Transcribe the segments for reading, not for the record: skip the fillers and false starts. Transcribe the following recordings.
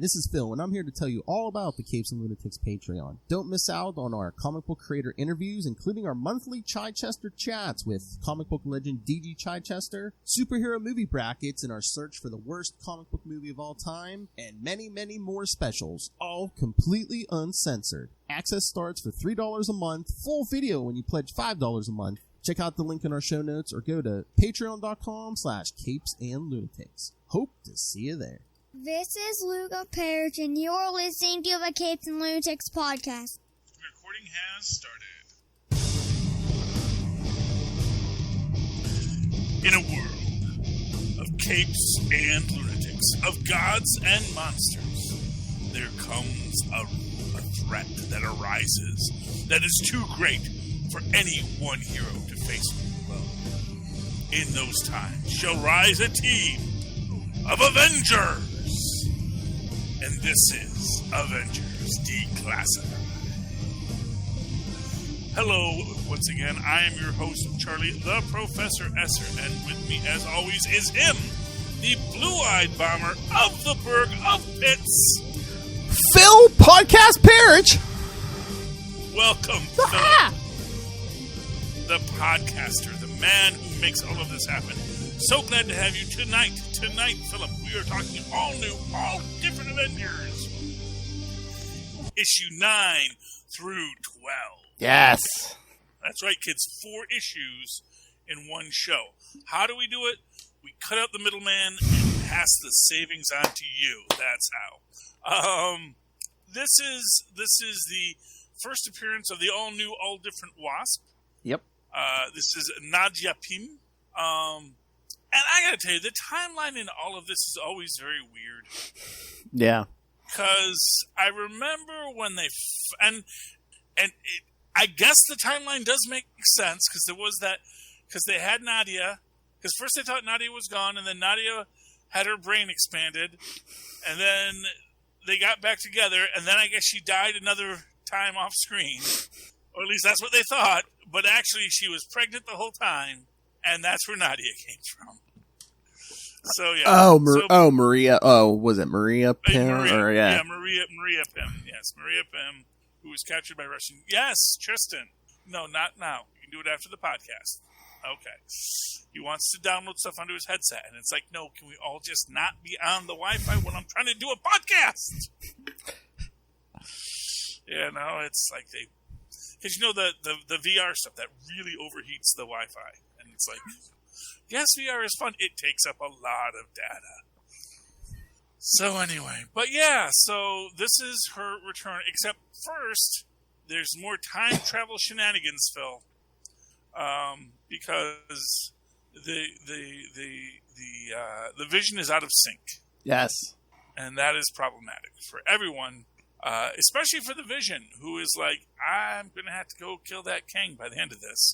this is Phil, and I'm here to tell you all about the Capes and Lunatics Patreon. Don't miss out on our comic book creator interviews, including our monthly Chichester chats with comic book legend D.G. Chichester, superhero movie brackets in our search for the worst comic book movie of all time, and many, many more specials, all completely uncensored. Access starts for $3 a month, full video when you pledge $5 a month. Check out the link in our show notes or go to patreon.com/CapesandLunatics. Hope to see you there. This is Luca Perich, and you're listening to the Capes and Lunatics podcast. Recording has started. In a world of capes and lunatics, of gods and monsters, there comes a threat that arises that is too great for any one hero to face alone. In those times shall rise a team of Avengers. And this is Avengers Declassified. Hello, once again, I am your host, Charlie, the Professor Esser, and with me, as always, is him, the blue-eyed bomber of the Burg of Pitts, Phil Podcast Perich! Welcome, Philip, the podcaster, the man who makes all of this happen. So glad to have you tonight. Tonight, Philip, we are talking all new, all different Avengers. Issue 9 through 12. Yes. That's right, kids. 4 issues in one show. How do we do it? We cut out the middleman and pass the savings on to you. That's how. This is the first appearance of the all new, all different Wasp. Yep. This is Nadia Pym. And I gotta tell you, the timeline in all of this is always very weird. Yeah. Because I remember when they... I guess the timeline does make sense, because there was that... Because they had Nadia. Because first they thought Nadia was gone, and then Nadia had her brain expanded. And then they got back together, and then I guess she died another time off screen. Or at least that's what they thought. But actually, she was pregnant the whole time. And that's where Nadia came from. So yeah. Maria. Oh, was it Maria Pym? Maria Pym. Yes, Maria Pym, who was captured by Russian. Yes, Tristan. No, not now. You can do it after the podcast. Okay. He wants to download stuff onto his headset, and it's like, no, can we all just not be on the Wi-Fi when I'm trying to do a podcast? Yeah, no, it's like they... Because you know the VR stuff, that really overheats the Wi-Fi. And it's like, yes, VR is fun. It takes up a lot of data. So anyway, but yeah, so this is her return. Except first, there's more time travel shenanigans, Phil, because the Vision is out of sync. Yes, and that is problematic for everyone. Especially for the Vision, who is like, I'm going to have to go kill that king by the end of this.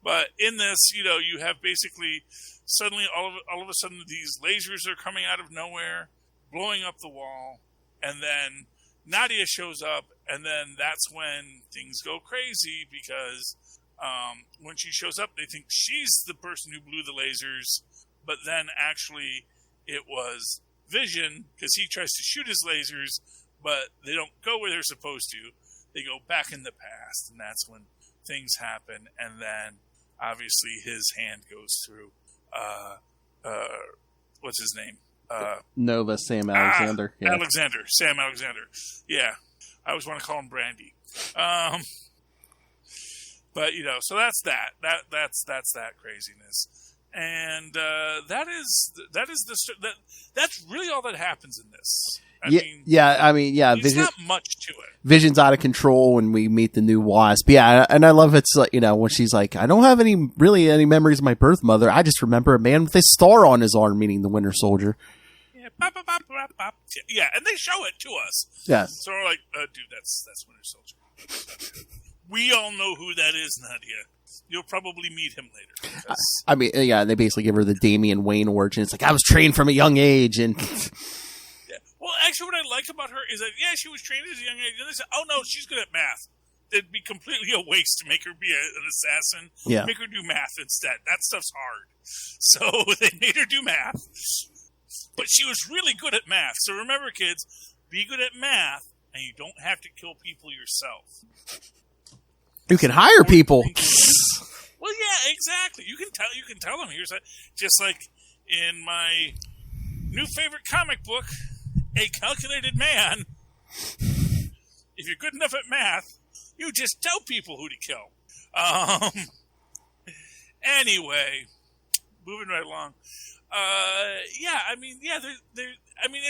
But in this, you have basically suddenly all of a sudden these lasers are coming out of nowhere, blowing up the wall, and then Nadia shows up, and then that's when things go crazy because when she shows up, they think she's the person who blew the lasers, but then actually it was Vision, because he tries to shoot his lasers, but they don't go where they're supposed to. They go back in the past, and that's when things happen. And then, obviously, his hand goes through, what's his name? Nova Sam Alexander. Yeah. Sam Alexander. Yeah. I always want to call him Brandy. But, so that's that. That's that craziness. And that's really all that happens in this. I mean, there's not much to it. Vision's out of control when we meet the new Wasp. Yeah, and I love it's like, when she's like, I don't have any memories of my birth mother. I just remember a man with a star on his arm, meaning the Winter Soldier. Yeah, pop, pop, pop, pop, pop. Yeah, and they show it to us. Yes. So we're like, dude, that's Winter Soldier. We all know who that is, Nadia. You'll probably meet him later. They basically give her the Damian Wayne origin. It's like, I was trained from a young age, and yeah. Well, actually, what I like about her is that she was trained at a young age, and they said, oh no, she's good at math. It'd be completely a waste to make her be an assassin. Yeah. Make her do math instead. That stuff's hard. So they made her do math, But she was really good at math. So remember, kids, be good at math, and you don't have to kill people yourself. You can hire people. Well, yeah, exactly. You can tell them. Here's that. Just like in my new favorite comic book, A Calculated Man. If you're good enough at math, you just tell people who to kill. Anyway, moving right along.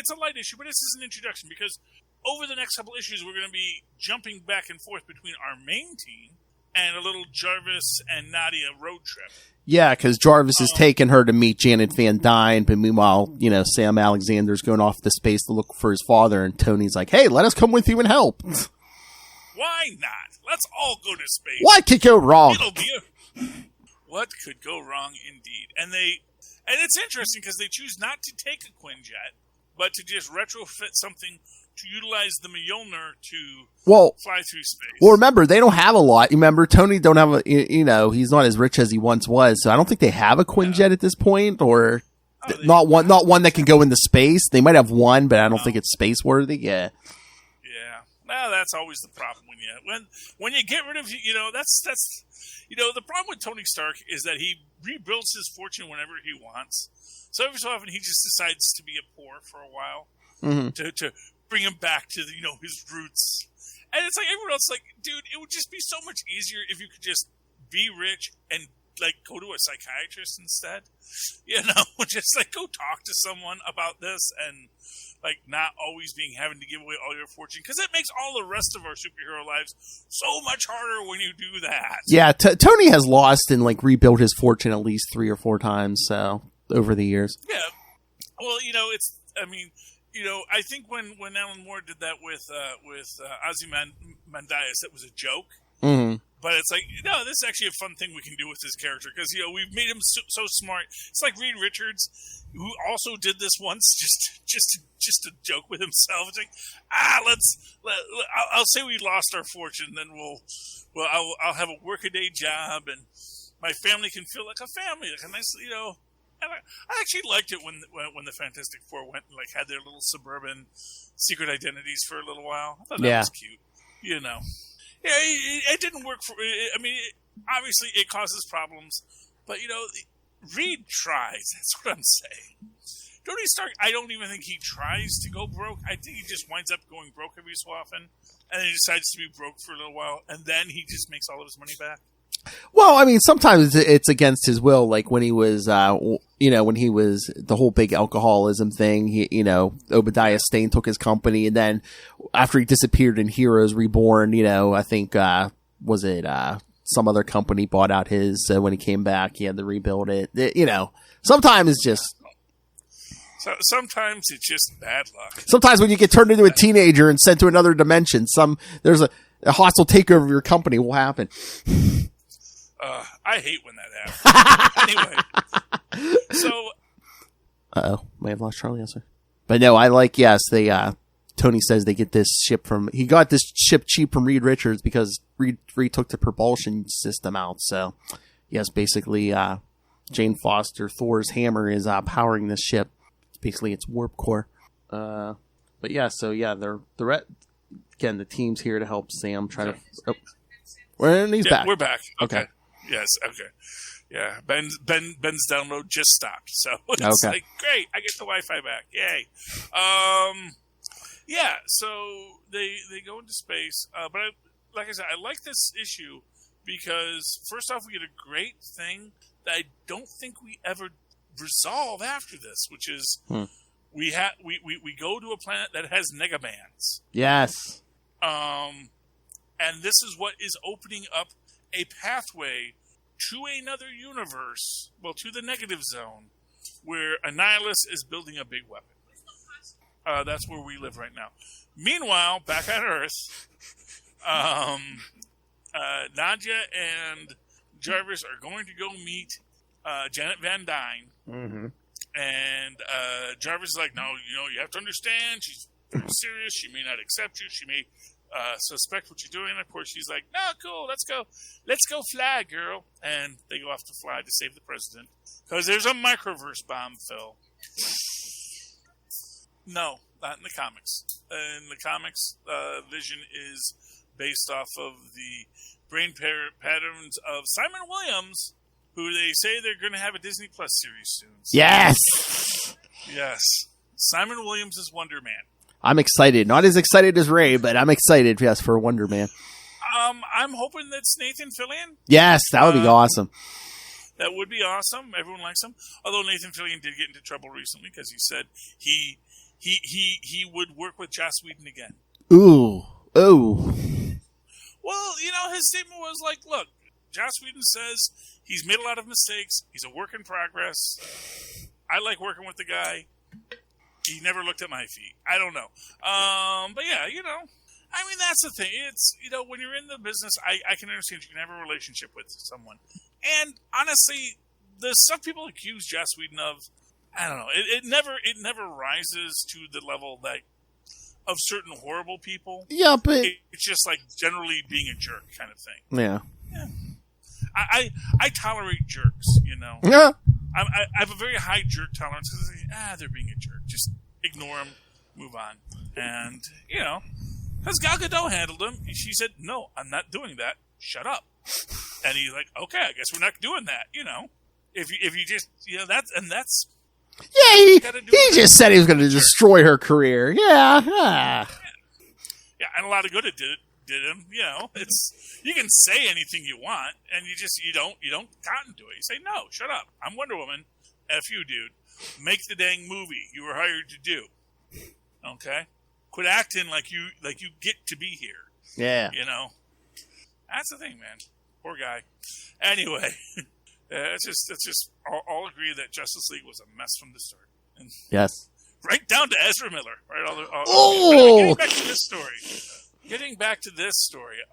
It's a light issue, but this is an introduction because over the next couple issues, we're going to be jumping back and forth between our main team and a little Jarvis and Nadia road trip. Yeah, because Jarvis is taking her to meet Janet Van Dyne, but meanwhile, Sam Alexander's going off to space to look for his father, and Tony's like, hey, let us come with you and help. Why not? Let's all go to space. What could go wrong? What could go wrong, indeed? And it's interesting because they choose not to take a Quinjet, but to just retrofit something to utilize the Mjolnir to fly through space. Well, remember, they don't have a lot. Remember, Tony don't have he's not as rich as he once was, so I don't think they have a Quinjet at this point, or not one that can go into space. They might have one, but I don't think it's space worthy. Yeah. Yeah. Well, that's always the problem when you get rid of that's the problem with Tony Stark is that he rebuilds his fortune whenever he wants. So every so often he just decides to be a poor for a while to bring him back to his roots. And it's like everyone else, like, dude, it would just be so much easier if you could just be rich and go to a psychiatrist instead. Just go talk to someone about this and not always having to give away all your fortune, because it makes all the rest of our superhero lives so much harder when you do that. Yeah, Tony has lost and rebuilt his fortune at least 3 or 4 times over the years. Yeah, well, I think when Alan Moore did that with Ozymandias, it was a joke. Mm-hmm. But it's this is actually a fun thing we can do with his character, because we've made him so smart. It's like Reed Richards, who also did this once, just to joke with himself. It's I'll say we lost our fortune, then I'll have a workaday job, and my family can feel like a family, like a nice And I actually liked it when the Fantastic Four went and had their little suburban secret identities for a little while. I thought that was cute, Yeah, it didn't work for. Obviously it causes problems, but Reed tries. That's what I'm saying. Tony Stark, I don't even think he tries to go broke. I think he just winds up going broke every so often, and then he decides to be broke for a little while, and then he just makes all of his money back. Well, sometimes it's against his will. Like when he was, when he was the whole big alcoholism thing, Obadiah Stane took his company, and then after he disappeared in Heroes Reborn, I think, was it, some other company bought out his, so when he came back, he had to rebuild it. Sometimes it's just... So sometimes it's just bad luck. Sometimes when you get turned into a teenager and sent to another dimension, there's a hostile takeover of your company will happen. I hate when that happens. Anyway, so... Uh-oh. May have lost Charlie answer. But no, Tony says they get this ship he got this ship cheap from Reed Richards because Reed took the propulsion system out. So, yes, basically, Jane Foster, Thor's hammer, is powering this ship. Basically, it's warp core. But yeah, again, the team's here to help Sam try to... Oh, he's back. We're back. Okay. Yes, okay. Yeah, Ben's download just stopped, so it's great, I get the Wi-Fi back. Yay. Yeah, so they go into space, but like I said, I like this issue because first off, we get a great thing that I don't think we ever resolve after this, which is we go to a planet that has negabands. Yes. And this is what is opening up a pathway to another universe, to the negative zone, where Annihilus is building a big weapon. That's where we live right now. Meanwhile, back on Earth, Nadia and Jarvis are going to go meet Janet Van Dyne. Mm-hmm. And Jarvis is like, no, you have to understand, she's very serious. She may not accept you. She may suspect what you're doing. Of course, she's like, no, cool, let's go fly, girl. And they go off to fly to save the president. Because there's a microverse bomb, Phil. No, not in the comics. In the comics, Vision is based off of the brain patterns of Simon Williams, who they say they're going to have a Disney Plus series soon. So. Yes! Yes. Simon Williams is Wonder Man. I'm excited. Not as excited as Ray, but I'm excited, yes, for Wonder Man. I'm hoping that's Nathan Fillion. Yes, that would be awesome. That would be awesome. Everyone likes him. Although Nathan Fillion did get into trouble recently because he said he would work with Joss Whedon again. Ooh. Well, his statement was like, look, Joss Whedon says he's made a lot of mistakes. He's a work in progress. I like working with the guy. He never looked at my feet. I don't know. But yeah, I mean, that's the thing. It's, when you're in the business, I can understand you can have a relationship with someone. And honestly, the stuff people accuse Joss Whedon of, I don't know. It never rises to the level of certain horrible people. Yeah, but it's just like generally being a jerk kind of thing. Yeah. I tolerate jerks, Yeah. I have a very high jerk tolerance because they're being a jerk. Just ignore them, move on. And, because Gal Gadot handled him, she said, no, I'm not doing that. Shut up. And he's like, okay, I guess we're not doing that, If you just, that's... Yeah, he just said he was going to destroy her career. Yeah. Yeah, and a lot of good it did him. It's you can say anything you want, and you don't cotton to it. You say no, shut up. I'm Wonder Woman. F you, dude. Make the dang movie you were hired to do. Okay, quit acting like you get to be here. Yeah, that's the thing, man. Poor guy. Anyway. Let's just all agree that Justice League was a mess from the start. And yes. Right down to Ezra Miller. Right. Getting back to this story.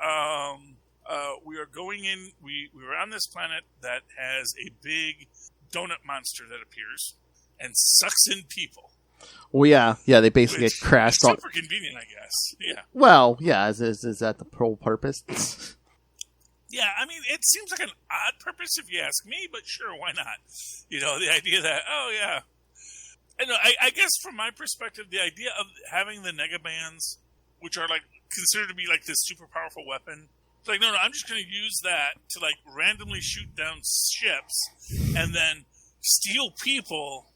We are going in. We were on this planet that has a big donut monster that appears and sucks in people. Well, yeah. They basically get crashed. Super convenient, I guess. Yeah. Well, yeah. Is that the whole purpose? Yeah, I mean, it seems like an odd purpose if you ask me, but sure, why not? The idea that, I guess from my perspective, the idea of having the negabands, which are considered to be this super powerful weapon, it's like, no, I'm just going to use that to randomly shoot down ships and then steal people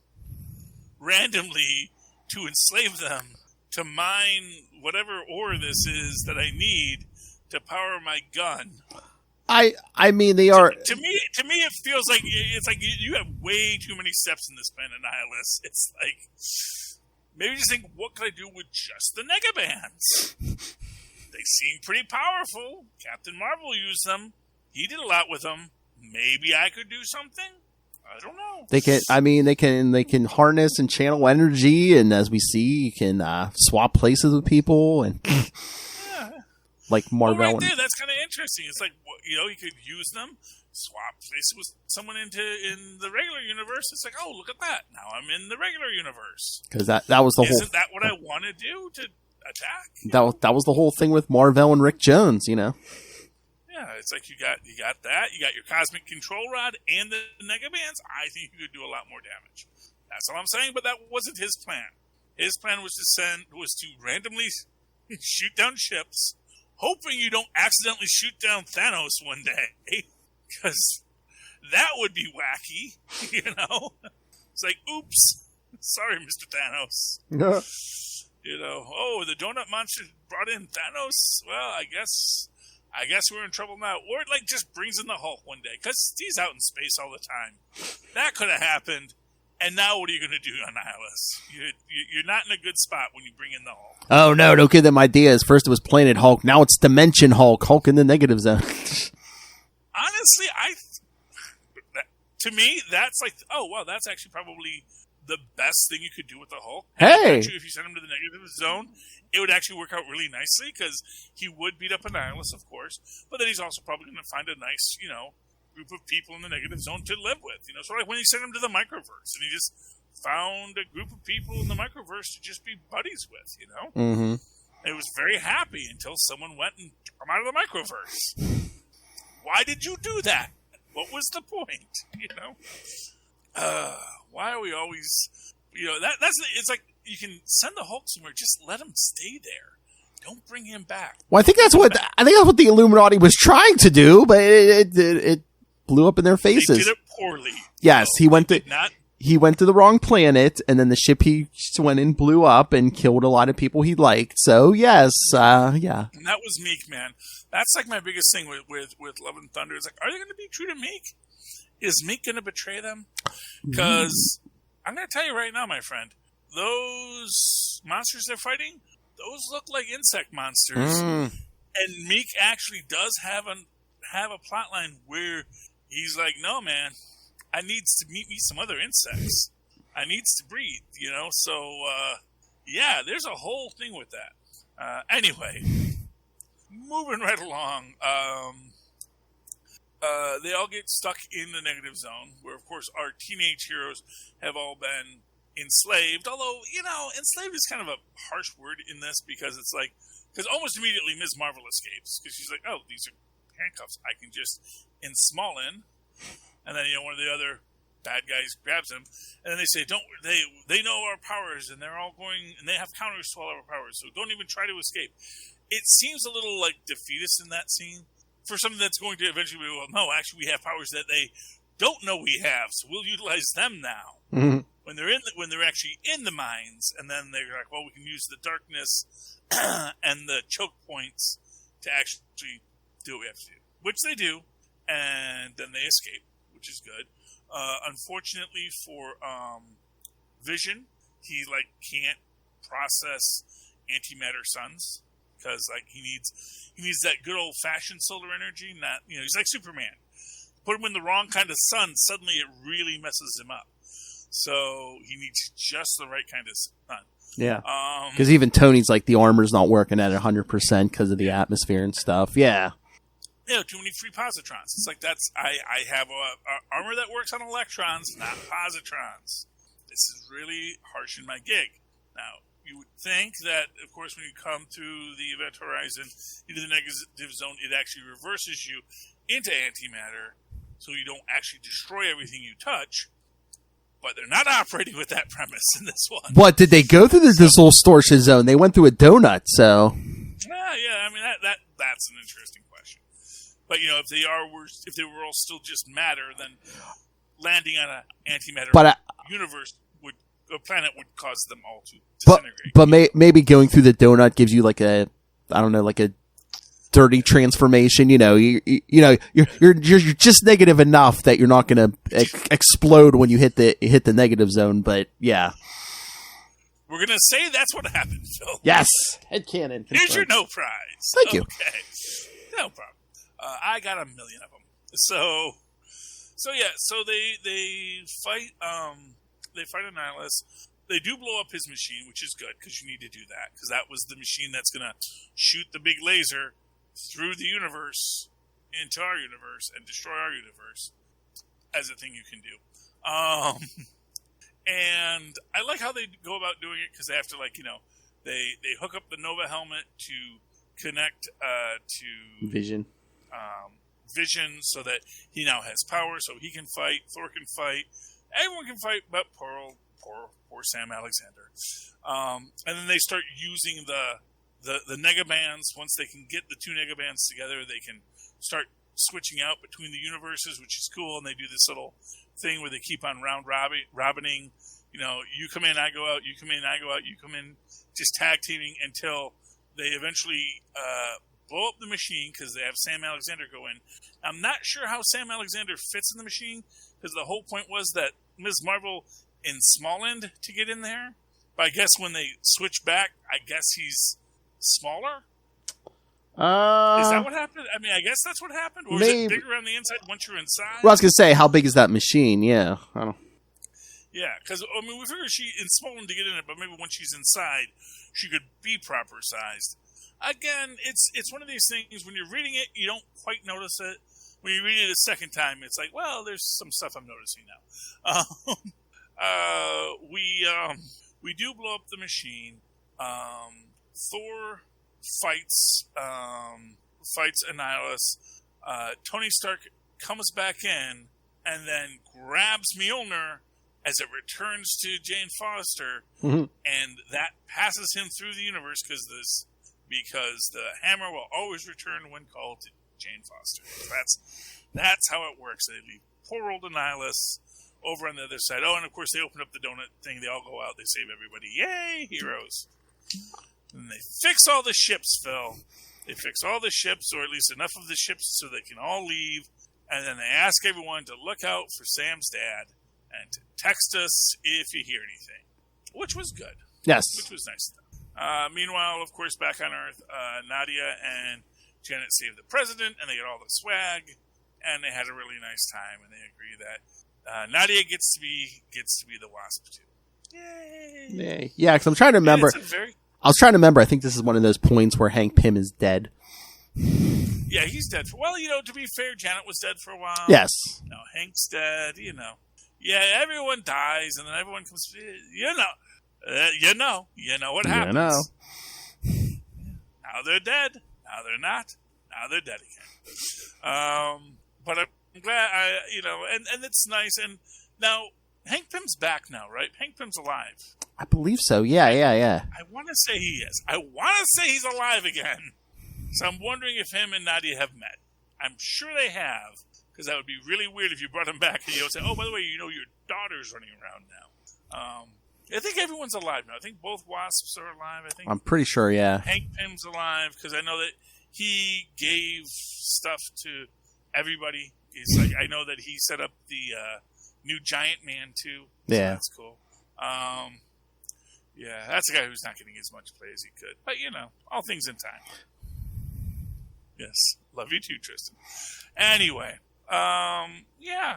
randomly to enslave them to mine whatever ore this is that I need to power my gun. I mean, they are... To me, it feels like it's like you have way too many steps in this Planet Nihilus. It's like, maybe just think, what could I do with just the negabands? They seem pretty powerful. Captain Marvel used them. He did a lot with them. Maybe I could do something. I don't know. They can harness and channel energy, and as we see, you can swap places with people and. Like Marvel. Well, right there, that's kind of interesting. It's like, you could use them, swap places with someone in the regular universe. It's like, oh, look at that. Now I'm in the regular universe. Because that was the Isn't that what I want to do to attack? That was the whole thing with Marvel and Rick Jones, Yeah, it's like you got that. You got your cosmic control rod and the negabands. I think you could do a lot more damage. That's all I'm saying. But that wasn't his plan. His plan was to randomly shoot down ships. Hoping you don't accidentally shoot down Thanos one day, because that would be wacky, It's like, oops, sorry, Mr. Thanos. Oh, the donut monster brought in Thanos. Well, I guess we're in trouble now. Or it just brings in the Hulk one day, because he's out in space all the time. That could have happened. And now what are you going to do on Nihilus? You're not in a good spot when you bring in the Hulk. Oh, no, don't give them ideas. First it was Planet Hulk. Now it's Dimension Hulk. Hulk in the negative zone. Honestly, to me, that's that's actually probably the best thing you could do with the Hulk. Hey! If you send him to the negative zone, it would actually work out really nicely, because he would beat up a Nihilus, of course, but then he's also probably going to find a nice, group of people in the negative zone to live with. So like when he sent him to the microverse, and he just found a group of people in the microverse to just be buddies with, Mm-hmm. It was very happy until someone went and took him out of the microverse. Why did you do that? What was the point? Why are we always, that's it's like you can send the Hulk somewhere. Just let him stay there. Don't bring him back. Well, I think that's what the Illuminati was trying to do, but it blew up in their faces. They did it poorly. Yes, he went to the wrong planet, and then the ship he went in blew up and killed a lot of people he liked. So yes, yeah. And that was Meek, man. That's like my biggest thing with Love and Thunder. It's like, are they going to be true to Meek? Is Meek going to betray them? Because I'm going to tell you right now, my friend, those monsters they're fighting, those look like insect monsters. And Meek actually does have a plot line where he's like, no, man, I needs to meet me some other insects. I needs to breathe, you know? So, yeah, there's a whole thing with that. Anyway, moving right along, they all get stuck in the negative zone, where, of course, our teenage heroes have all been enslaved. Although, you know, enslaved is kind of a harsh word in this, because it's like, because almost immediately Ms. Marvel escapes, because she's like, oh, these are handcuffs. I can just ensmall in. And then, you know, one of the other bad guys grabs him, and then they say, "Don't they know our powers, and they're all going, and they have counters to all our powers, so don't even try to escape." It seems a little like defeatist in that scene for something that's going to eventually be, well, no, actually we have powers that they don't know we have, so we'll utilize them now. Mm-hmm. When they're actually in the mines, and then they're like, well, we can use the darkness and the choke points to actually do what we have to do, which they do, and then they escape, which is good. Unfortunately for Vision, he can't process antimatter suns, because he needs that good old fashioned solar energy. Not, you know, he's like Superman. Put him in the wrong kind of sun, suddenly it really messes him up. So he needs just the right kind of sun. Yeah, because even Tony's like, the armor's not working at 100% because of the atmosphere and stuff. Yeah. Yeah, too many free positrons. It's like, I have a armor that works on electrons, not positrons. This is really harsh in my gig. Now, you would think that, of course, when you come through the event horizon into the negative zone, it actually reverses you into antimatter, so you don't actually destroy everything you touch. But they're not operating with that premise in this one. What, did they go through this little distortion zone? They went through a donut, so... Yeah, I mean, that's an interesting question. But, you know, if they were all still just matter, then landing on an antimatter universe a planet would cause them all to disintegrate. But maybe going through the donut gives you like a dirty transformation. You know, you're just negative enough that you're not going to explode when you hit the negative zone. But yeah, we're going to say that's what happened, Phil. Yes, headcanon. Here's your no prize. Thank you. Okay, no problem. I got 1 million of them. So yeah. So they fight. They fight Annihilus. They do blow up his machine, which is good, because you need to do that, because that was the machine that's going to shoot the big laser through the universe into our universe and destroy our universe as a thing you can do. And I like how they go about doing it, because they have to, they hook up the Nova helmet to connect to Vision. Vision, so that he now has power, so he can fight, Thor can fight, everyone can fight, but poor Sam Alexander. And then they start using the negabands. Once they can get the two negabands together, they can start switching out between the universes, which is cool. And they do this little thing where they keep on round robining. You know, you come in, I go out, you come in, I go out, you come in, just tag teaming until they eventually blow up the machine, because they have Sam Alexander go in. I'm not sure how Sam Alexander fits in the machine, because the whole point was that Ms. Marvel in Smallland to get in there. But I guess when they switch back, I guess he's smaller? Is that what happened? I mean, I guess that's what happened? Or maybe. Is it bigger on the inside once you're inside? Well, I was going to say, how big is that machine? Yeah. I don't... Yeah, because, I mean, we figured she in Smallland to get in it, but maybe when she's inside, she could be proper sized. Again, it's one of these things, when you're reading it, you don't quite notice it. When you read it a second time, it's like, well, there's some stuff I'm noticing now. We do blow up the machine. Thor fights Annihilus. Tony Stark comes back in and then grabs Mjolnir as it returns to Jane Foster, Mhm. and that passes him through the universe because the hammer will always return when called to Jane Foster. That's how it works. They leave poor old Annihilus over on the other side. Oh, and of course they open up the donut thing. They all go out. They save everybody. Yay, heroes! And they fix all the ships, Phil. They fix all the ships, or at least enough of the ships so they can all leave. And then they ask everyone to look out for Sam's dad and to text us if you hear anything, which was good. Yes. Which was nice. Meanwhile, of course, back on Earth, Nadia and Janet save the president, and they get all the swag, and they had a really nice time, and they agree that Nadia gets to be the Wasp too. Yay! Yeah, because I'm trying to remember. I was trying to remember. I think this is one of those points where Hank Pym is dead. Yeah, he's dead. Well, to be fair, Janet was dead for a while. Yes. No, Hank's dead. Yeah, everyone dies, and then everyone comes. You know what happens. Now they're dead. Now they're not. Now they're dead again. But I'm glad and it's nice. And now Hank Pym's back now, right? Hank Pym's alive. I believe so. Yeah. I want to say he is. I want to say he's alive again. So I'm wondering if him and Nadia have met. I'm sure they have, because that would be really weird if you brought him back and say, "Oh, by the way, your daughter's running around now." I think everyone's alive now. I think both Wasps are alive. I'm pretty sure. Yeah. Hank Pym's alive because I know that he gave stuff to everybody. He's like, I know that he set up the new Giant Man too. So yeah, that's cool. Yeah, that's a guy who's not getting as much play as he could, but all things in time. Yes, love you too, Tristan. Anyway, yeah,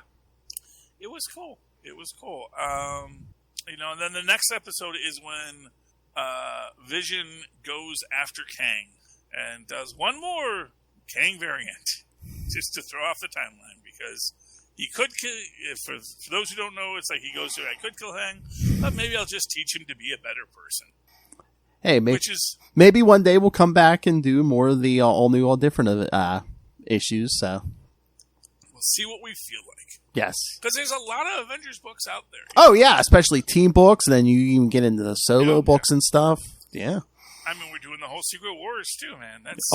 it was cool. And then the next episode is when Vision goes after Kang and does one more Kang variant just to throw off the timeline, because he could kill. For those who don't know, it's like he goes through, I could kill Kang, but maybe I'll just teach him to be a better person. Hey, maybe one day we'll come back and do more of the all new, all different issues. So we'll see what we feel like. Yes, because there's a lot of Avengers books out there. Oh yeah, especially team books, and then you even get into the solo books and stuff. Yeah, I mean, we're doing the whole Secret Wars too, man. That's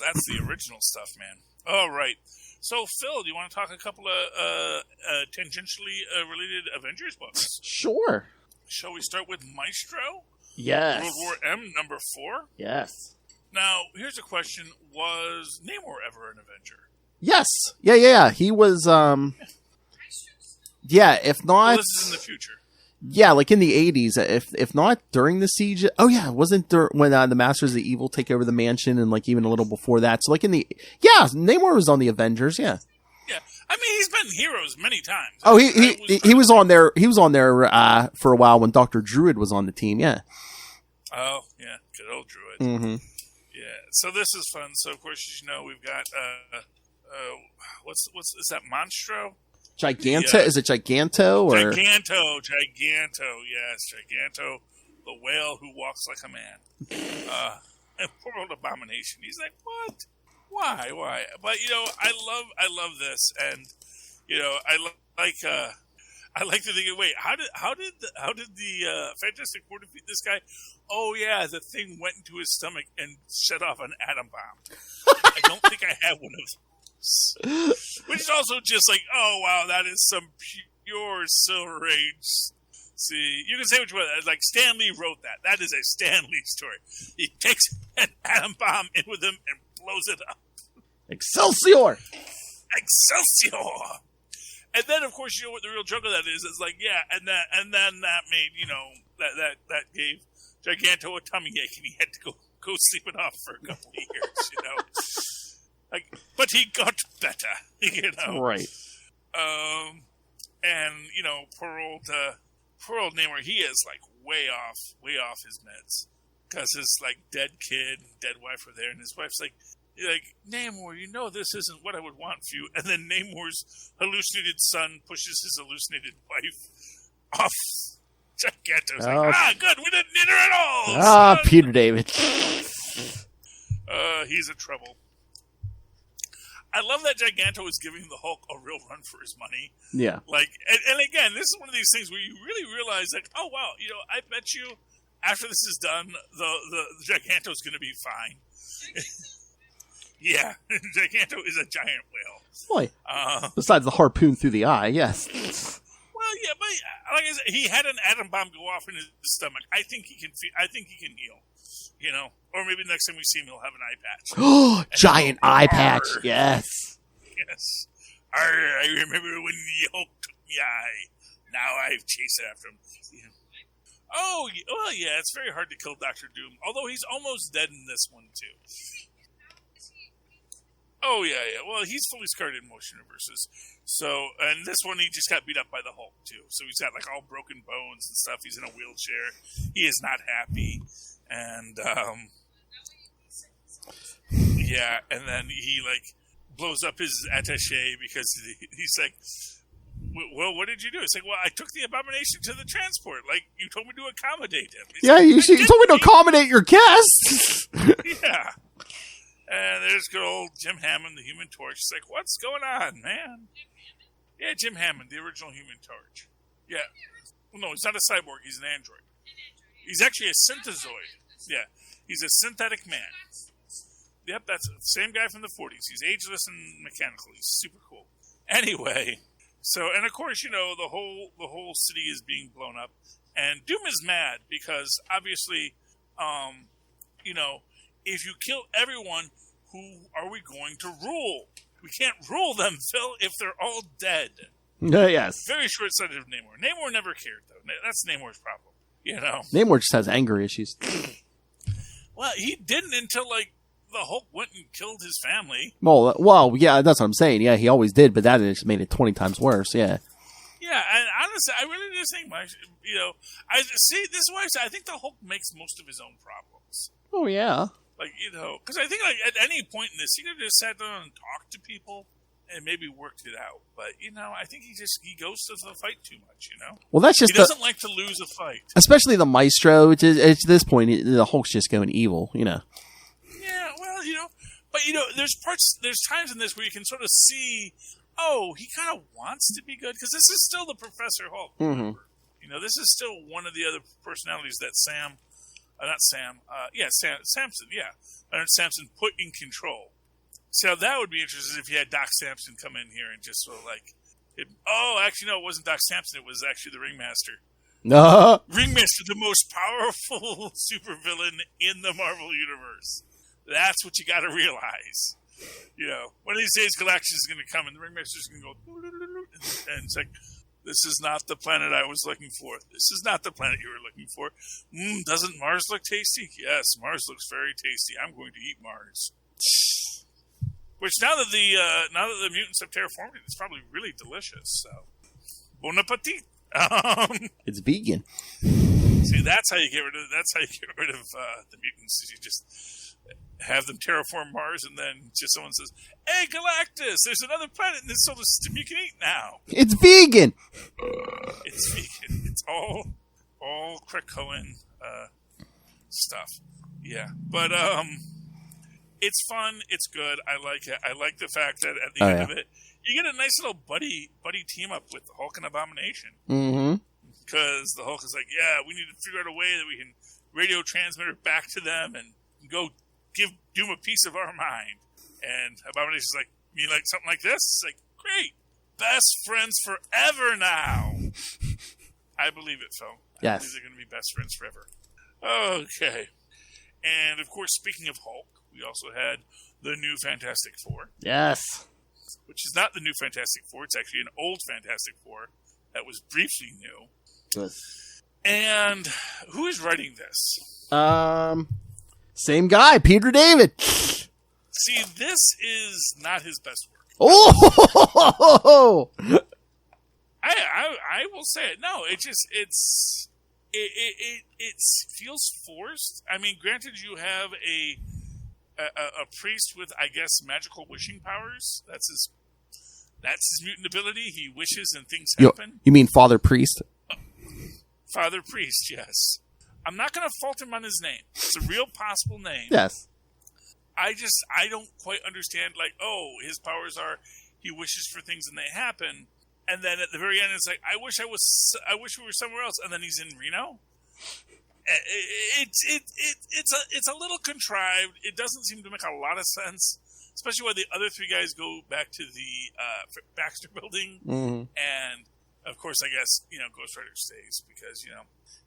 that's the original stuff, man. All right. So, Phil, do you want to talk a couple of tangentially related Avengers books? Sure. Shall we start with Maestro? Yes. World War M #4? Yes. Now, here's a question. Was Neymar ever an Avenger? Yes. Yeah. He was, yeah, if not... Well, this is in the future. Yeah, like in the 80s. If not during the siege... Oh, yeah, wasn't there when the Masters of Evil take over the mansion, and like even a little before that. So like in the... Yeah, Neymar was on the Avengers, yeah. Yeah, I mean, he's been heroes many times. Oh, he was on there. He was on there for a while when Dr. Druid was on the team. Yeah. Oh yeah, good old Druid. Mm-hmm. Yeah. So this is fun. So of course, as you know, we've got what's is that Maestro? Giganto? Is it Giganto or Giganto? Yes, Giganto, the whale who walks like a man. And poor old Abomination. He's like, what? Why? But I love this, and I like to think, wait, how did the Fantastic Four defeat this guy? Oh yeah, the thing went into his stomach and set off an atom bomb. I don't think I have one of those. Which is also just like, oh wow, that is some pure Silver Age. See, you can say what you want. Like Stan Lee wrote that. That is a Stan Lee story. He takes an atom bomb in with him and blows it up. Excelsior! And then, of course, you know what the real joke of that is? It's like, yeah, and then that made, that gave Giganto a tummy ache, and he had to go sleep it off for a couple of years, Like, but he got better, Right. And poor old Neymar, he is like way off his meds, because his like dead kid, dead wife were there, and his wife's like, Neymar, this isn't what I would want for you. And then Neymor's hallucinated son pushes his hallucinated wife off. Giganto's like, good, we didn't need her at all. Peter David. He's in trouble. I love that Giganto is giving the Hulk a real run for his money. Yeah. Like, and again, this is one of these things where you really realize, like, oh wow, I bet you after this is done, the Giganto's going to be fine. Yeah, Giganto is a giant whale. Boy, besides the harpoon through the eye, yes. Well, yeah, but like I said, he had an atom bomb go off in his stomach. I think he can heal. Or maybe next time we see him, he'll have an eye patch. Giant eye patch, yes. Yes. I remember when the Hulk took the eye. Now I've chased after him. Yeah. Oh, well, yeah, it's very hard to kill Dr. Doom, although he's almost dead in this one, too. Oh, yeah. Well, he's fully scarred in most universes. So, and this one, he just got beat up by the Hulk, too. So he's got, like, all broken bones and stuff. He's in a wheelchair. He is not happy. And, yeah, and then he, like, blows up his attaché because he's like, well, what did you do? It's like, well, I took the Abomination to the transport. Like, you told me to accommodate him. He's like, you told me to accommodate your guests. Yeah. And there's good old Jim Hammond, the Human Torch. It's like, what's going on, man? Yeah, Jim Hammond, the original Human Torch. Yeah. Well, no, he's not a cyborg. He's an android. He's actually a synthezoid. Yeah. He's a synthetic man. Yep, that's the same guy from the 40s. He's ageless and mechanical. He's super cool. Anyway, so, and of course, the whole city is being blown up. And Doom is mad because, obviously, if you kill everyone, who are we going to rule? We can't rule them, Phil, if they're all dead. Yes. Very short-sighted of Neymar. Neymar never cared, though. That's Neymar's problem. Neymar just has anger issues. Well, he didn't until, like, the Hulk went and killed his family. Well, yeah, that's what I'm saying. Yeah, he always did, but that just made it 20 times worse, yeah. Yeah, and honestly, I really just think, I see, this is why I think the Hulk makes most of his own problems. Oh, yeah. Like, because I think, like, at any point in this, he could have just sat down and talked to people and maybe worked it out. But, I think he goes to the fight too much, Well, that's just he doesn't like to lose a fight. Especially the Maestro. It's this point, the Hulk's just going evil, Yeah, well, but, there's times in this where you can sort of see, he kind of wants to be good, because this is still the Professor Hulk. Mm-hmm. This is still one of the other personalities that Samson, Leonard Samson put in control. So that would be interesting if you had Doc Samson come in here and just sort of like, actually, no, it wasn't Doc Samson. It was actually the Ringmaster. No. Ringmaster, the most powerful supervillain in the Marvel Universe. That's what you got to realize. One of these days Galactus is going to come and the Ringmaster's going to go, and it's like, this is not the planet I was looking for. This is not the planet you were looking for. Doesn't Mars look tasty? Yes, Mars looks very tasty. I'm going to eat Mars. Which now that the mutants have terraformed it, it's probably really delicious. So, bon appetit. It's vegan. See, that's how you get rid of the mutants. You just have them terraform Mars, and then just someone says, "Hey, Galactus, there's another planet in this solar system you can eat now." It's vegan. It's vegan. It's all Krakoan stuff. Yeah, but it's fun. It's good. I like it. I like the fact that at the end of it, you get a nice little buddy team up with the Hulk and Abomination. Mm-hmm. Because the Hulk is like, yeah, we need to figure out a way that we can radio transmit it back to them and go give Doom a piece of our mind. And Abomination's like, you like something like this? It's like, great. Best friends forever now. I believe it, Phil. Yes. I believe they're going to be best friends forever. Okay. And, of course, speaking of Hulk, we also had the new Fantastic Four. Yes. Which is not the new Fantastic Four. It's actually an old Fantastic Four that was briefly new. Yes. And who is writing this? Same guy, Peter David. See, this is not his best work. Oh! I will say it. No, it feels forced. I mean, granted, you have a priest with, I guess, magical wishing powers. That's his mutant ability. He wishes and things happen. You mean Father Priest? Father Priest, yes. I'm not going to fault him on his name. It's a real possible name. Yes. I don't quite understand, like, oh, his powers are he wishes for things and they happen, and then at the very end it's like, I wish we were somewhere else, and then he's in Reno. It's a little contrived. It doesn't seem to make a lot of sense, especially when the other three guys go back to the Baxter building, and of course, I guess, Ghost Rider stays because,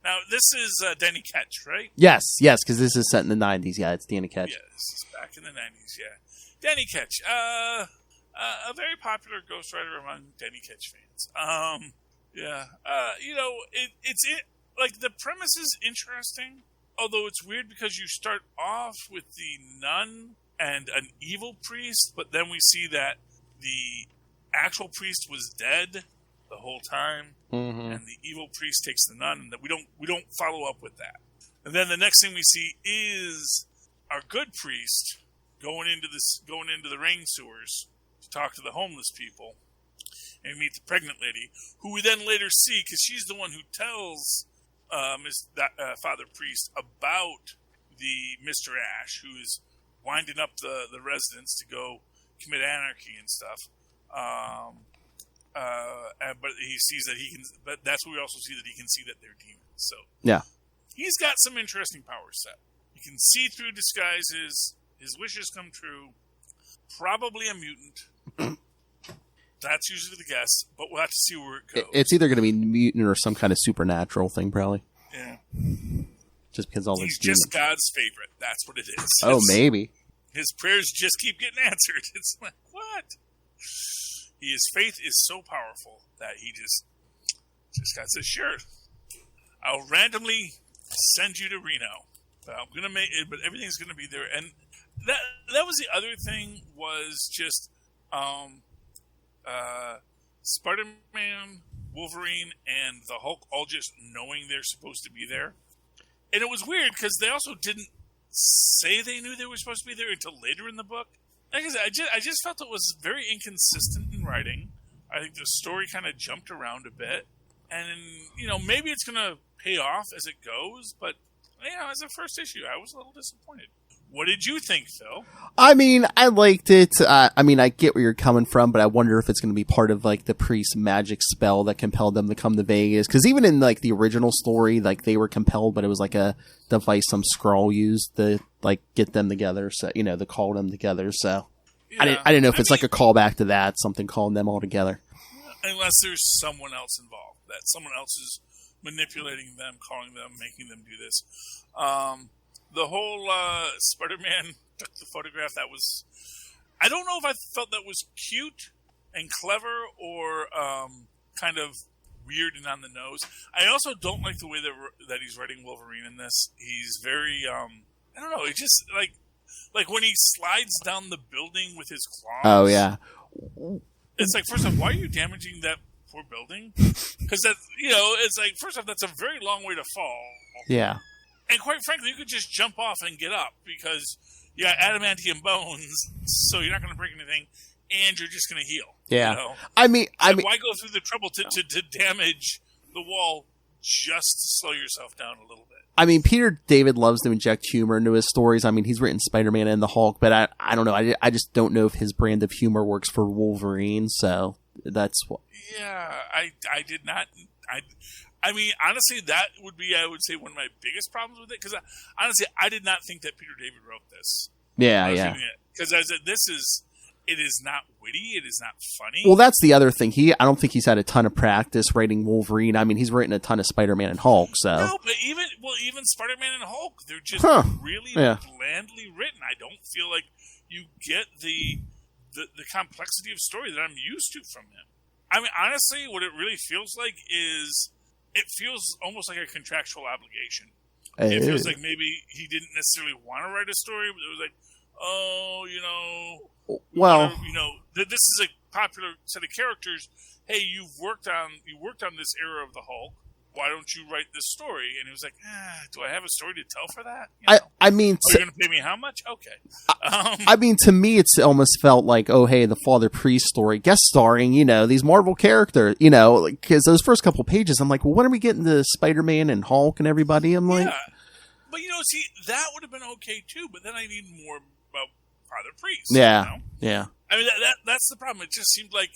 Now, this is Danny Ketch, right? Yes, because this is set in the 90s. Yeah, it's Danny Ketch. Yeah, this is back in the 90s, yeah. Danny Ketch, a very popular Ghost Rider among Danny Ketch fans. Like, the premise is interesting, although it's weird because you start off with the nun and an evil priest, but then we see that the actual priest was dead the whole time, and the evil priest takes the nun, and that we don't follow up with that. And then the next thing we see is our good priest going into the rain sewers to talk to the homeless people, and we meet the pregnant lady, who we then later see because she's the one who tells Father Priest about the Mr. Ash, who is winding up the residents to go commit anarchy and stuff. But he sees that he can. But that's what we also see, that he can see that they're demons. So yeah, he's got some interesting power set. He can see through disguises. His wishes come true. Probably a mutant. That's usually the guess, but we'll have to see where it goes. It's either going to be mutant or some kind of supernatural thing, probably. Yeah. Just because all he's this. Just God's favorite. That's what it is. Oh, maybe. His prayers just keep getting answered. It's like, what? His faith is so powerful that he just God says, sure, I'll randomly send you to Reno. But I'm gonna make it, but everything's gonna be there. And that was the other thing, was just Spider-Man, Wolverine, and the Hulk all just knowing they're supposed to be there. And it was weird because they also didn't say they knew they were supposed to be there until later in the book. Like I said, I just felt it was very inconsistent in writing. I think the story kind of jumped around a bit. And, maybe it's going to pay off as it goes. But, as a first issue, I was a little disappointed. What did you think, Phil? I mean, I liked it. I get where you're coming from, but I wonder if it's going to be part of, like, the priest's magic spell that compelled them to come to Vegas. Because even in, like, the original story, like, they were compelled, but it was, like, a device some Skrull used to, like, get them together. So, to call them together. So, yeah. I didn't know if it's like a callback to that, something calling them all together. Unless there's someone else involved, that someone else is manipulating them, calling them, making them do this. The whole Spider-Man took the photograph, that was... I don't know if I felt that was cute and clever or kind of weird and on the nose. I also don't like the way that he's writing Wolverine in this. He's very... I don't know, it just, like when he slides down the building with his claws. Oh, yeah. It's like, first off, why are you damaging that poor building? Because that, it's like, first off, that's a very long way to fall. Yeah. And quite frankly, you could just jump off and get up because you got adamantium bones, so you're not going to break anything, and you're just going to heal. Yeah. I mean, why go through the trouble to damage the wall just to slow yourself down a little bit? I mean, Peter David loves to inject humor into his stories. I mean, he's written Spider-Man and the Hulk, but I don't know. I just don't know if his brand of humor works for Wolverine, so that's what... Yeah, I did not... I mean, honestly, that would be, I would say, one of my biggest problems with it, because honestly, I did not think that Peter David wrote this. Yeah. Because I said, it is not witty, it is not funny. Well, that's the other thing. I don't think he's had a ton of practice writing Wolverine. I mean, he's written a ton of Spider-Man and Hulk, so... No, but even Spider-Man and Hulk, they're just really blandly written. I don't feel like you get the complexity of story that I'm used to from him. I mean, honestly, what it really feels like is... It feels almost like a contractual obligation. It feels like maybe he didn't necessarily want to write a story, but it was like, this is a popular set of characters. Hey, you worked on this era of the Hulk. Why don't you write this story? And he was like, do I have a story to tell for that? I mean... you're going to pay me how much? Okay. I mean, to me, it's almost felt like, oh, hey, the Father Priest story, guest starring, these Marvel characters, because those first couple pages, I'm like, well, when are we getting to Spider-Man and Hulk and everybody? I'm like... Yeah. But, see, that would have been okay, too, but then I need more about Father Priest. Yeah, You know? yeah. I mean, that's the problem. It just seemed like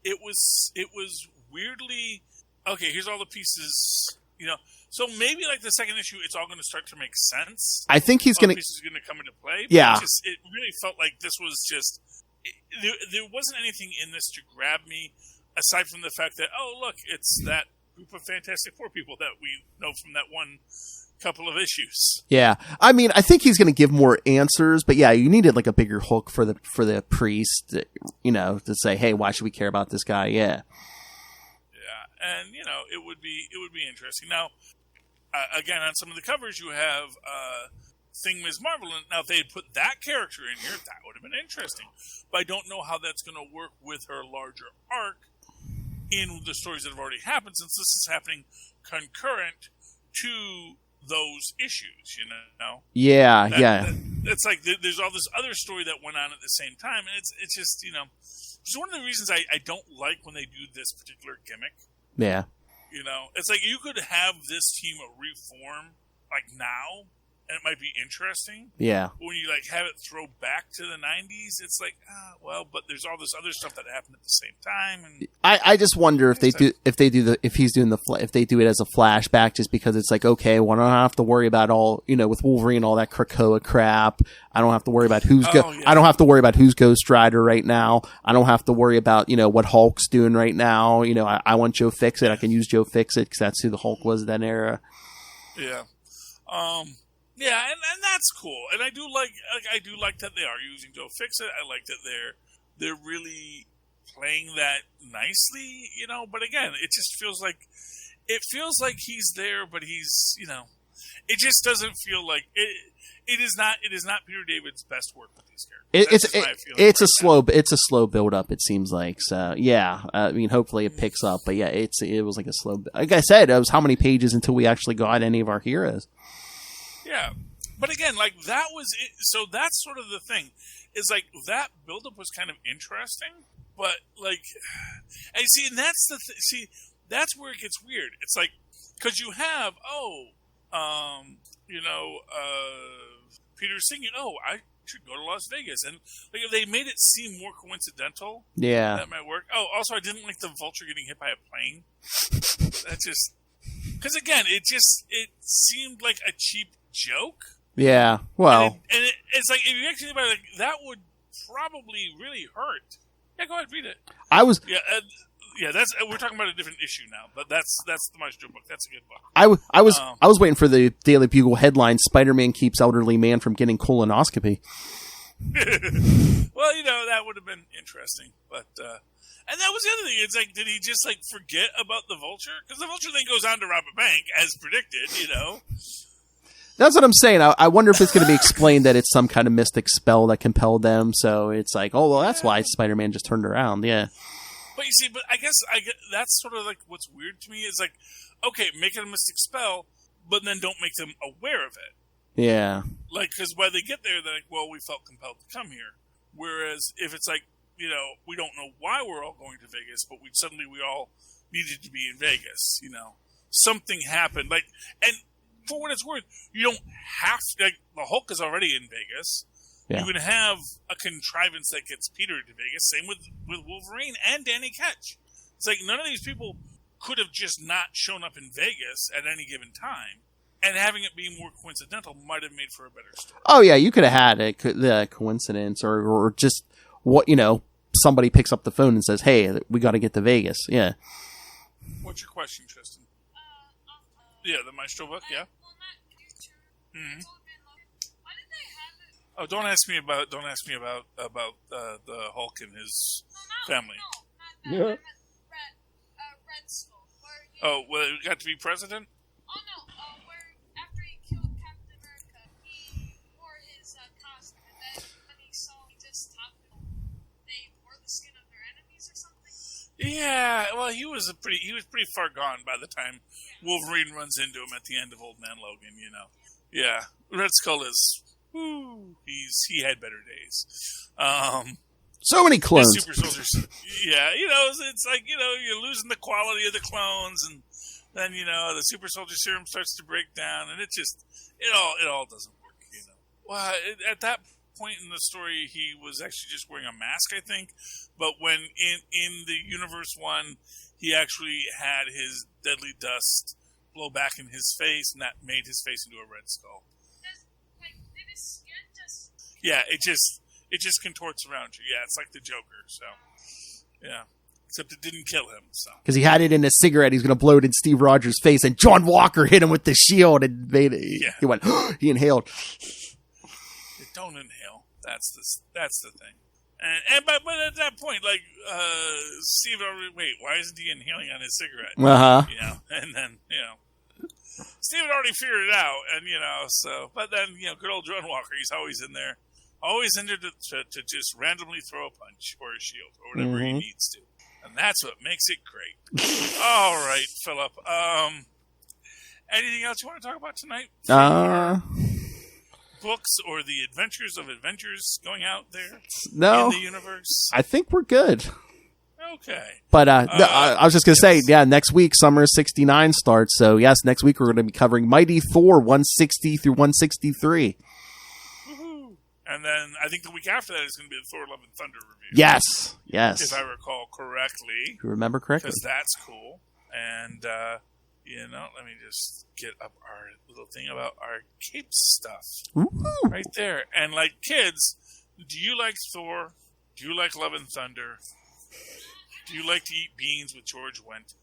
it was weirdly okay. Here's all the pieces, you know. So maybe like the second issue, it's all going to start to make sense. I think he's going to. Pieces are going to come into play. Yeah. It really felt like this was just. There wasn't anything in this to grab me, aside from the fact that look, it's that group of Fantastic Four people that we know from that one couple of issues. Yeah, I mean, I think he's going to give more answers, but yeah, you needed like a bigger hook for the priest, you know, to say, hey, why should we care about this guy? Yeah, and you know, it would be interesting. Now, again, on some of the covers, you have Ms Marvel, and now if they had put that character in here, that would have been interesting. But I don't know how that's going to work with her larger arc in the stories that have already happened, since this is happening concurrent to those issues, you know? Yeah. It's like there's all this other story that went on at the same time, and it's just, you know, it's one of the reasons I don't like when they do this particular gimmick. Yeah. You know, it's like you could have this team reform like now, and it might be interesting. Yeah. But when you like have it throw back to the 90s, it's like, well, but there's all this other stuff that happened at the same time. And I just wonder if they do it as a flashback, just because it's like, okay, well, I don't have to worry about all, you know, with Wolverine, all that Krakoa crap. I don't have to worry about I don't have to worry about who's Ghost Rider right now. I don't have to worry about, you know, what Hulk's doing right now. You know, I want Joe Fixit. I can use Joe Fixit because that's who the Hulk was that era. Yeah. Yeah, and that's cool, and I do like that they are using Joe Fixit. I like that they're really playing that nicely, you know. But again, it just feels like he's there, but he's, you know, it just doesn't feel like it. It is not Peter David's best work with these characters. It's a slow build up. It seems like, so yeah. I mean, hopefully it picks up, but yeah, it was like a slow. Like I said, it was how many pages until we actually got any of our heroes. Yeah, but again, like that was it. So that's sort of the thing, is like that buildup was kind of interesting, but like, and see, and that's that's where it gets weird. It's like, because you have Peter singing, I should go to Las Vegas, and like if they made it seem more coincidental, yeah, that might work. Oh, also, I didn't like the Vulture getting hit by a plane. That just, because again, it seemed like a cheap joke. Yeah, well, it's like if you actually think about it, like, that would probably really hurt. Yeah, go ahead, read it. That's we're talking about a different issue now, but that's the Maestro book. That's a good book. I was waiting for the Daily Bugle headline: Spider-Man keeps elderly man from getting colonoscopy. Well, you know, that would have been interesting, but and that was the other thing. It's like, did he just like forget about the Vulture? Because the Vulture then goes on to rob a bank, as predicted. You know. That's what I'm saying. I wonder if it's going to be explained that it's some kind of mystic spell that compelled them. So it's like, oh, well, that's why Spider-Man just turned around. Yeah. But you see, I guess that's sort of like what's weird to me is like, okay, make it a mystic spell, but then don't make them aware of it. Yeah. Like, because when they get there, they're like, well, we felt compelled to come here. Whereas if it's like, you know, we don't know why we're all going to Vegas, but we all needed to be in Vegas, you know. Something happened. Like, and for what it's worth, you don't have to, like, the Hulk is already in Vegas. Yeah. You can have a contrivance that gets Peter to Vegas. Same with Wolverine and Danny Ketch. It's like none of these people could have just not shown up in Vegas at any given time, and having it be more coincidental might have made for a better story. Oh yeah, you could have had the coincidence, or just what, you know, somebody picks up the phone and says, "Hey, we got to get to Vegas." Yeah. What's your question, Tristan? Yeah, the Maestro book. Yeah. Mm-hmm. Oh, don't ask me about the Hulk and his family. No, Red Skull. Oh, well, he got to be president? Oh no, where after he killed Captain America, he wore his costume, and then when he saw he just talked to them, they wore the skin of their enemies or something. Yeah, well, he was pretty far gone by the time Wolverine runs into him at the end of Old Man Logan, you know. Yeah, Red Skull is, he had better days. So many clones. Super soldiers. Yeah, you know, it's like, you know, you're losing the quality of the clones, and then, you know, the super soldier serum starts to break down, and it all doesn't work, you know. Well, at that point in the story, he was actually just wearing a mask, I think. But when in the Universe 1, he actually had his deadly dust blow back in his face, and that made his face into a red skull. Did his skin just... Yeah, it just contorts around you. Yeah, it's like the Joker, so... Yeah. Except it didn't kill him, so... Because he had it in a cigarette, he's going to blow it in Steve Rogers' face, and John Walker hit him with the shield and made it. Yeah. He went, he inhaled. Don't inhale. That's the thing. But at that point, like, Steve already... Wait, why isn't he inhaling on his cigarette? Uh-huh. You know, and then, you know... Steve had already figured it out, and, you know, so... But then, you know, good old John Walker, he's always in there. Always in there to just randomly throw a punch or a shield or whatever he needs to. And that's what makes it great. All right, Philip. Anything else you want to talk about tonight? Books or the adventures of Avengers going out there no, in the universe? I think we're good. Okay. But I was just going to say, yeah, next week, Summer 69 starts. So, yes, next week we're going to be covering Mighty Thor 160 through 163. Woohoo. And then I think the week after that is going to be the Thor Love and Thunder review. Yes, yes. If I recall correctly. If you remember correctly. Because that's cool. And, you know, let me just get up our little thing about our cape stuff. Ooh. Right there. And, like, kids, do you like Thor? Do you like Love and Thunder? Do you like to eat beans with George Wendt?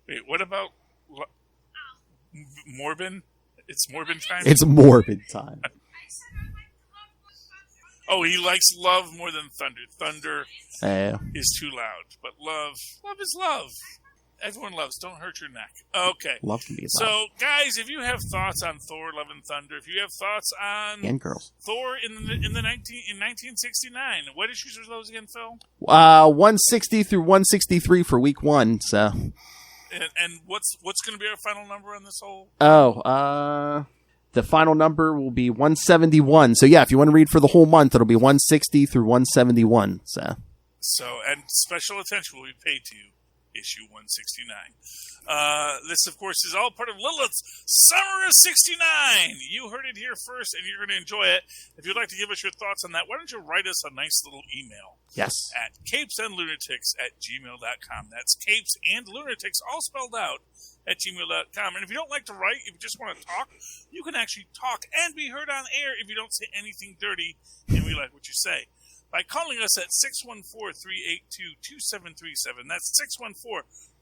Wait, what about Morbin? It's Morbin time? It's Morbin time. Oh, he likes love more than thunder. Thunder is too loud. But love is love. Everyone loves. Don't hurt your neck. Okay. Love can be loud. So, guys, if you have thoughts on Thor: Love and Thunder, if you have thoughts on and girls, Thor in 1969, what issues are those again, Phil? 160 through 163 for week 1. So, and what's going to be our final number on this whole? The final number will be 171. So, yeah, if you want to read for the whole month, it'll be 160 through 171. So, and special attention will be paid to you. Issue 169. This, of course, is all part of Lilith's Summer of 69. You heard it here first, and you're going to enjoy it. If you'd like to give us your thoughts on that, why don't you write us a nice little email? Yes. At CapesandLunatics@gmail.com. That's Capes and Lunatics, all spelled out, at gmail.com. And if you don't like to write, if you just want to talk, you can actually talk and be heard on air if you don't say anything dirty and we like what you say. By calling us at 614-382-2737. That's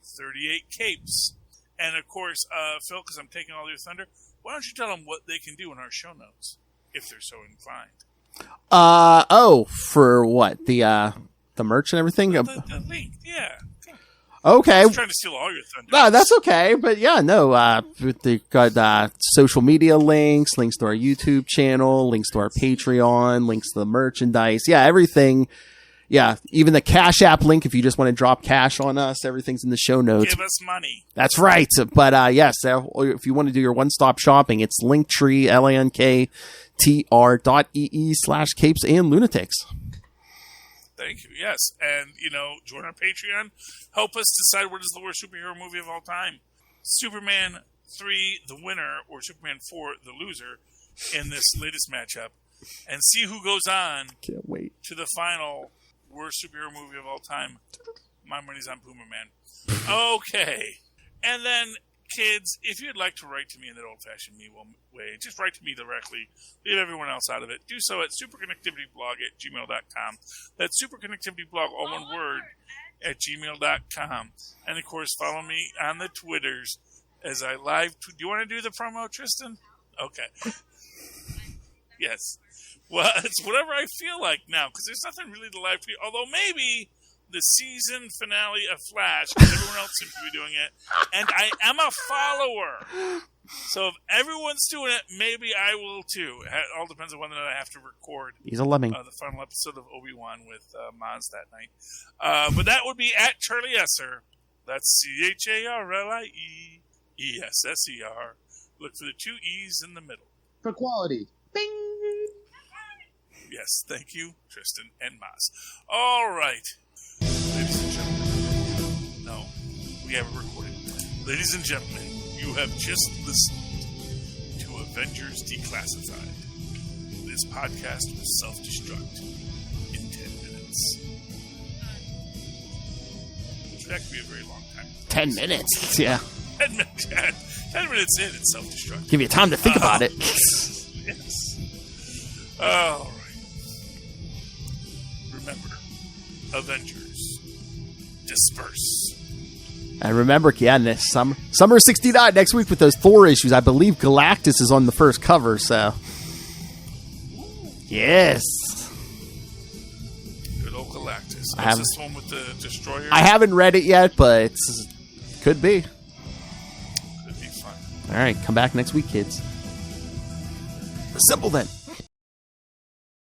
614-38-CAPES. And, of course, Phil, because I'm taking all your thunder, why don't you tell them what they can do in our show notes, if they're so inclined? For what? The merch and everything? The link, yeah. Okay. I'm trying to steal all your thunder. No, that's okay. But yeah, no, they've got social media links to our YouTube channel, links to our Patreon, links to the merchandise. Yeah, everything. Yeah, even the Cash App link, if you just want to drop cash on us, everyththing's in the show notes. Give us money. That's right. But yes, if you want to do your one-stop shopping, it's Linktree, linktr.ee/Capes and Lunatics. Thank you. Yes. And, join our Patreon. Help us decide what is the worst superhero movie of all time. Superman 3, the winner, or Superman 4, the loser, in this latest matchup. And see who goes on Can't wait. to the final worst superhero movie of all time. My money's on Puma Man. Okay. And then, kids, if you'd like to write to me in that old-fashioned way, just write to me directly. Leave everyone else out of it. Do so at superconnectivityblog@gmail.com. That's superconnectivityblog, all one word, at gmail.com. And, of course, follow me on the Twitters as I live tweet. Do you want to do the promo, Tristan? Okay. Yes. Well, it's whatever I feel like now, because there's nothing really to live tweet. Although maybe the season finale of Flash, because everyone else seems to be doing it, and I am a follower. So if everyone's doing it, maybe I will too. It all depends on whether or not I have to record. He's a lemming. The final episode of Obi-Wan with Maz that night. But that would be at Charlie Esser. That's CharlieEsser. Look for the 2 E's in the middle. For quality. Bing! Yes, thank you, Tristan and Maz. All right. Ladies and gentlemen. No, we haven't recorded. Ladies and gentlemen, you have just listened Avengers Declassified. This podcast will self-destruct in 10 minutes. That could be a very long time. 10 minutes, yeah. 10 minutes, 10 minutes in, it's self-destruct. Give you time to think about it. Yes. All right. Remember, Avengers, disperse. And remember, this summer 69 next week with those Thor issues. I believe Galactus is on the first cover, so. Yes. Good old Galactus. What's this one with the Destroyer? I haven't read it yet, but could be. Could be fun. All right, come back next week, kids. Assemble then.